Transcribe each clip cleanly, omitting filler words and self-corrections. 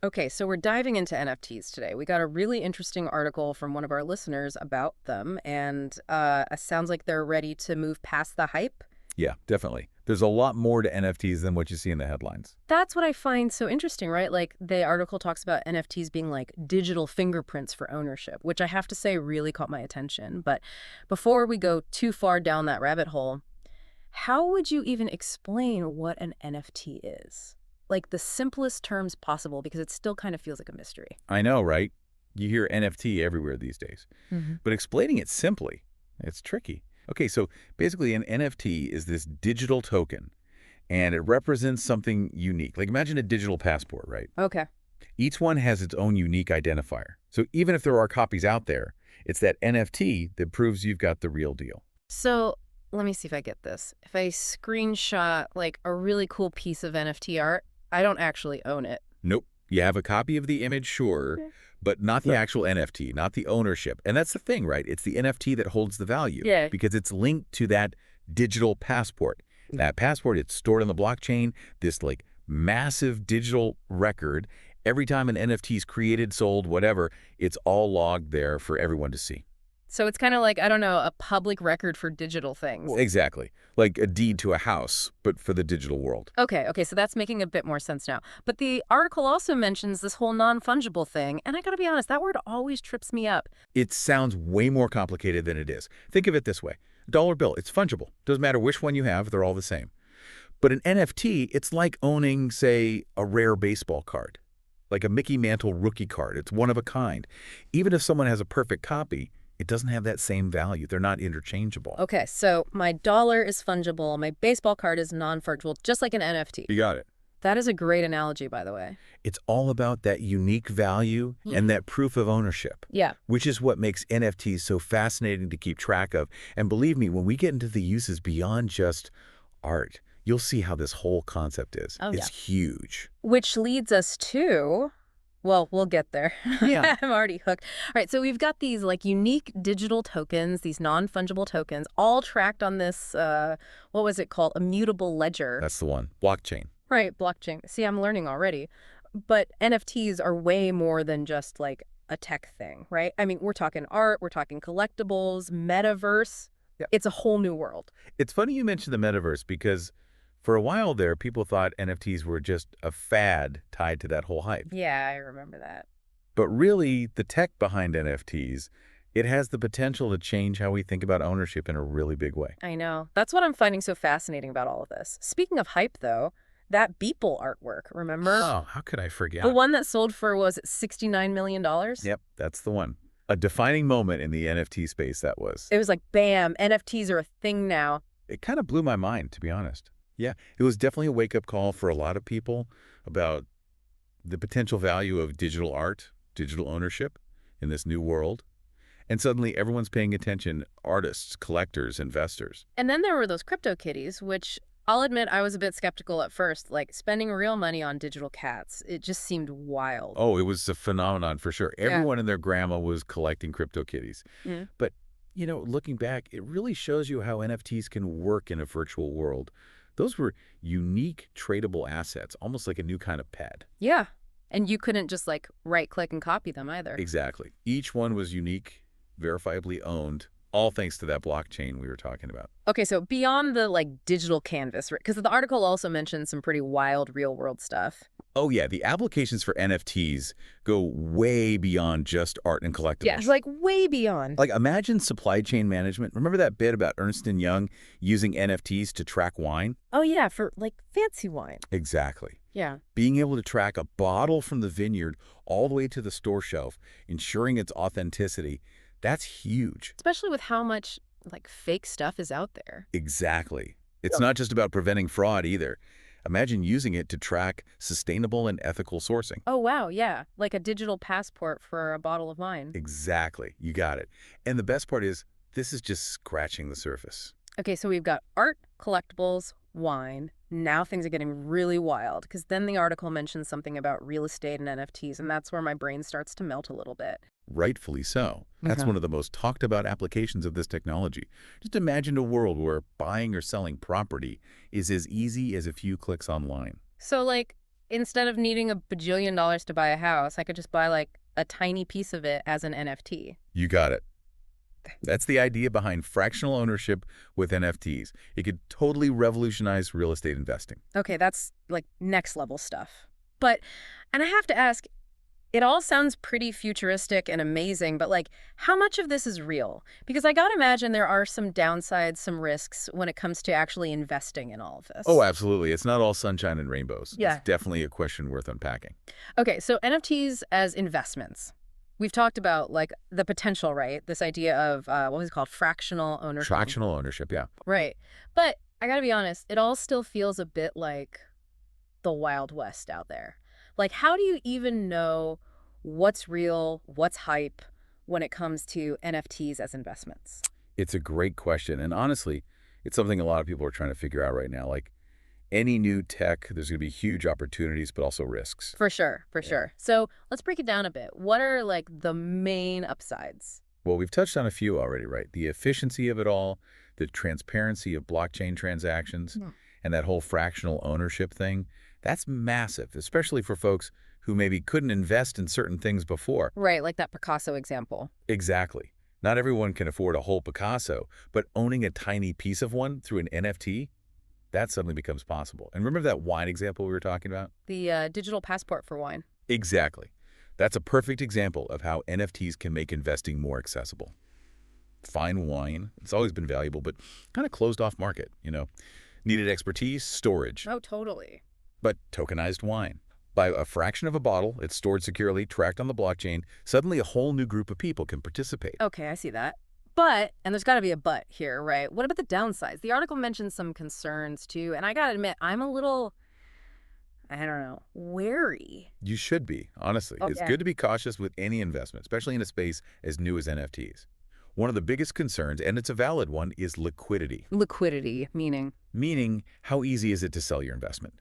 Okay, so we're diving into NFTs today. We got a really interesting article from one of our listeners about them, and it sounds like they're ready to move past the hype. Yeah, definitely. There's a lot more to NFTs than what you see in the headlines. That's what I find so interesting, right? Like the article talks about NFTs being like digital fingerprints for ownership, which I have to say really caught my attention. But before we go too far down that rabbit hole, how would you even explain what an NFT is? Like the simplest terms possible, because it still kind of feels like a mystery. I know, right? You hear NFT everywhere these days. But explaining it simply, it's tricky. Okay, so basically an NFT is this digital token, and it represents something unique. Like imagine a digital passport, right? Okay. Each one has its own unique identifier. So even if there are copies out there, it's that NFT that proves you've got the real deal. So let me see if I get this. If I screenshot like a really cool piece of NFT art, I don't actually own it. Nope. You have a copy of the image, sure, Yeah. but not the actual NFT, not the ownership. And that's the thing, right? It's the NFT that holds the value Yeah. because it's linked to that digital passport. That passport, it's stored on the blockchain, this like massive digital record. Every time an NFT is created, sold, whatever, it's all logged there for everyone to see. So it's kind of like, I don't know, a public record for digital things. Exactly. Like a deed to a house, but for the digital world. Okay, so that's making a bit more sense now. But the article also mentions this whole non-fungible thing, and I gotta be honest, that word always trips me up. It sounds way more complicated than it is. Think of it this way. Dollar bill, it's fungible. Doesn't matter which one you have, they're all the same. But an NFT, it's like owning, say, a rare baseball card. Like a Mickey Mantle rookie card. It's one of a kind. Even if someone has a perfect copy, it doesn't have that same value. They're not interchangeable. Okay, so my dollar is fungible, my baseball card is non-fungible, just like an NFT. You got it. That is a great analogy, by the way. It's all about that unique value and that proof of ownership, Yeah. which is what makes NFTs so fascinating to keep track of. And believe me, when we get into the uses beyond just art, you'll see how this whole concept is. Oh, It's huge. Which leads us to, well, we'll get there. Yeah. I'm already hooked. All right, so we've got these like unique digital tokens, these non-fungible tokens, all tracked on this, what was it called? Immutable ledger. That's the one. Blockchain. Right, blockchain. See, I'm learning already. But NFTs are way more than just like a tech thing, right? I mean, we're talking art, we're talking collectibles, metaverse. Yeah. It's a whole new world. It's funny you mentioned the metaverse because for a while there, people thought NFTs were just a fad tied to that whole hype. Yeah, I remember that. But really, the tech behind NFTs, it has the potential to change how we think about ownership in a really big way. I know. That's what I'm finding so fascinating about all of this. Speaking of hype, though, that Beeple artwork, remember? Oh, how could I forget? The one that sold for, was it $69 million? Yep, that's the one. A defining moment in the NFT space, that was. It was like, bam, NFTs are a thing now. It kind of blew my mind, to be honest. Yeah, it was definitely a wake-up call for a lot of people about the potential value of digital art, digital ownership in this new world. And suddenly everyone's paying attention, artists, collectors, investors. And then there were those crypto kitties, which I'll admit I was a bit skeptical at first, like spending real money on digital cats. It just seemed wild. Oh, it was a phenomenon for sure. Yeah. Everyone and their grandma was collecting crypto kitties. Mm. But, you know, looking back, it really shows you how NFTs can work in a virtual world. Those were unique tradable assets, almost like a new kind of pet. Yeah. And you couldn't just like right-click and copy them either. Exactly. Each one was unique, verifiably owned, all thanks to that blockchain we were talking about. Okay, so beyond the like digital canvas, because the article also mentioned some pretty wild real-world stuff. Oh, yeah, the applications for NFTs go way beyond just art and collectibles. Yeah, it's like way beyond. Like, imagine supply chain management. Remember that bit about Ernst & Young using NFTs to track wine? Oh, yeah, for like fancy wine. Exactly. Yeah. Being able to track a bottle from the vineyard all the way to the store shelf, ensuring its authenticity, that's huge. Especially with how much like fake stuff is out there. Exactly. It's not just about preventing fraud either. Imagine using it to track sustainable and ethical sourcing. Oh, wow, yeah. Like a digital passport for a bottle of wine. Exactly. You got it. And the best part is, this is just scratching the surface. Okay, so we've got art, collectibles, wine. Now things are getting really wild, because then the article mentions something about real estate and NFTs, and that's where my brain starts to melt a little bit. Rightfully so. That's one of the most talked about applications of this technology. Just imagine a world where buying or selling property is as easy as a few clicks online. So, like, instead of needing $1 bajillion to buy a house, I could just buy like a tiny piece of it as an NFT. You got it. That's the idea behind fractional ownership with NFTs. It could totally revolutionize real estate investing. Okay, that's like next level stuff. But, and I have to ask, it all sounds pretty futuristic and amazing, but like, how much of this is real? Because I gotta imagine there are some downsides, some risks when it comes to actually investing in all of Oh, this. absolutely. It's not all sunshine and rainbows. It's Yeah. definitely a question worth unpacking. Okay, so NFTs as investments. We've talked about like the potential, right? This idea of what was it called? Fractional ownership. Fractional ownership, yeah. Right. But I gotta be honest, it all still feels a bit like the Wild West out there. Like, how do you even know what's real, what's hype when it comes to NFTs as investments? It's a great question. And honestly, it's something a lot of people are trying to figure out right now. Like any new tech, there's going to be huge opportunities, but also risks. For sure, for Yeah. sure. So let's break it down a bit. What are like the main upsides? Well, we've touched on a few already, right? The efficiency of it all, the transparency of blockchain transactions, Hmm. and that whole fractional ownership thing. That's massive, especially for folks who maybe couldn't invest in certain things before. Right, like that Picasso example. Exactly. Not everyone can afford a whole Picasso, but owning a tiny piece of one through an NFT, that suddenly becomes possible. And remember that wine example we were talking about? The digital passport for wine. Exactly. That's a perfect example of how NFTs can make investing more accessible. Fine wine, it's always been valuable, but kind of closed off market. Needed expertise, storage, Oh, totally. but tokenized wine. By a fraction of a bottle, it's stored securely, tracked on the blockchain. Suddenly, a whole new group of people can participate. Okay, I see that. But, and there's got to be a but here, right? What about the downsides? The article mentions some concerns too, and I got to admit, I'm a little, I don't know, wary. You should be, honestly. Oh, It's yeah. good to be cautious with any investment, especially in a space as new as NFTs. One of the biggest concerns, and it's a valid one, is liquidity. Liquidity, meaning. Meaning, how easy is it to sell your investment?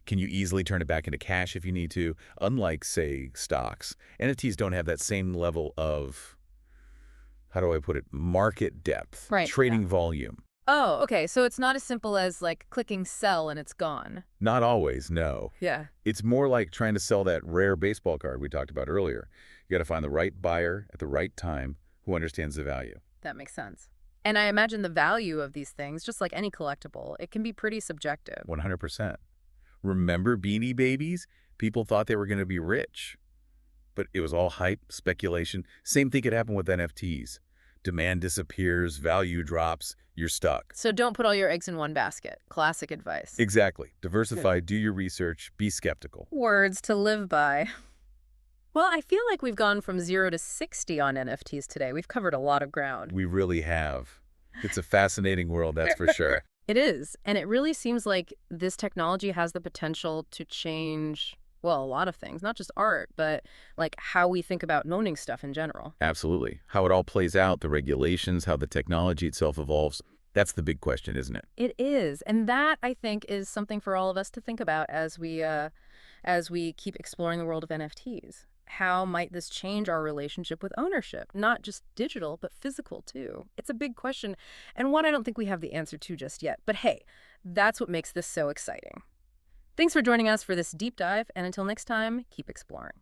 Can you easily turn it back into cash if you need to? Unlike, say, stocks, NFTs don't have that same level of, how do I put it, market depth, Right. trading volume. Oh, okay. So it's not as simple as like clicking sell and it's gone. Not always, no. Yeah. It's more like trying to sell that rare baseball card we talked about earlier. You got to find the right buyer at the right time who understands the value. That makes sense. And I imagine the value of these things, just like any collectible, it can be pretty subjective. 100%. Remember Beanie Babies? People thought they were going to be rich, but it was all hype, speculation. Same thing could happen with NFTs. Demand disappears, value drops, you're stuck. So don't put all your eggs in one basket. Classic advice. Exactly. Diversify, do your research, be skeptical. Words to live by. Well, I feel like we've gone from 0 to 60 on NFTs today. We've covered a lot of ground. We really have. It's a fascinating world, that's for sure. It is. And it really seems like this technology has the potential to change, well, a lot of things, not just art, but like how we think about owning stuff in general. Absolutely. How it all plays out, the regulations, how the technology itself evolves, that's the big question, isn't it? It is. And that, I think, is something for all of us to think about as we keep exploring the world of NFTs. How might this change our relationship with ownership? Not just digital, but physical too. It's a big question, and one I don't think we have the answer to just yet. But hey, that's what makes this so exciting. Thanks for joining us for this deep dive, and until next time, keep exploring.